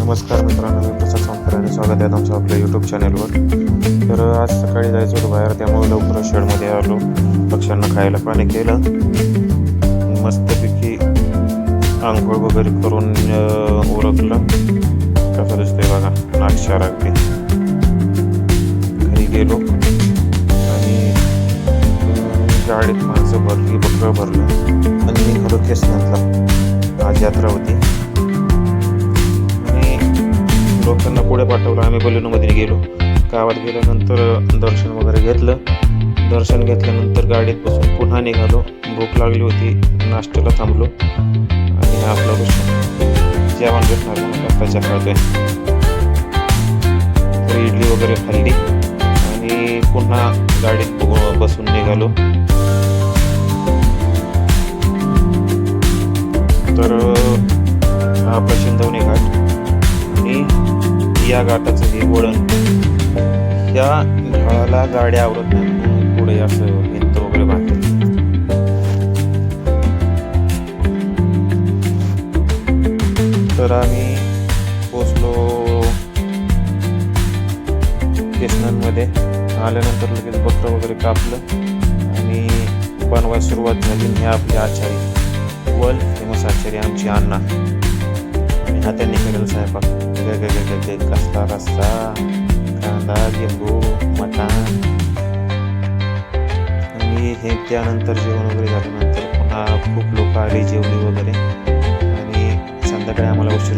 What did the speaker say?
नमस्कार मित्रांनो, मी प्रसाद सोनकर आणि स्वागत आहे तुमचं आपल्या यूट्यूब चॅनलवर. तर आज सकाळी जायचं होतं बाहेर, त्यामुळे लवकर शेडमध्ये आलो. पक्ष्यांना खायला पाणी केलं, मस्तपैकी आंघोळ वगैरे करून उरकलं. कसं दिसतंय बघा, नागशार अगदी. घरी गेलो आणि गाडीत माणसं भरली, बकरं भरलं आणि निघालो केसनातला. आज यात्रा होती. लोकांना पुढे पाठवलं, आम्ही बलिनोमध्ये गेलो. गावात गेल्यानंतर दर्शन वगैरे घेतलं. दर्शन घेतल्यानंतर गाडीत बसून पुन्हा निघालो. भूक लागली होती, नाश्त्याला थांबलो आणि आपलं जेवण भेटणार म्हणून कष्टाच्या खातोय. तर इडली वगैरे खाल्ली आणि पुन्हा गाडीत बसून निघालो. तर आपला शिंदवणे घाट आणि या घाटाचं हे वळण, या ढाळाला गाड्या आवरत नाही, पुढे असं भिंत वगैरे बांधते. तर आम्ही पोचलो केसनांमध्ये. आल्यानंतर लगेच बकरं वगैरे कापलं आणि बनवायला सुरुवात झाली. हे आपले आचारी, वर्ल्ड फेमस आचारी आमची अण्णा, आणि हातांनी केलेला स्वयंपाक. कसला रस्सा, कांदा, लिंबू, मटण. आणि हे त्यानंतर जेवण वगैरे झाल्यानंतर पुन्हा खूप लोक आली, जेवली वगैरे. आणि संध्याकाळी आम्हाला उशीर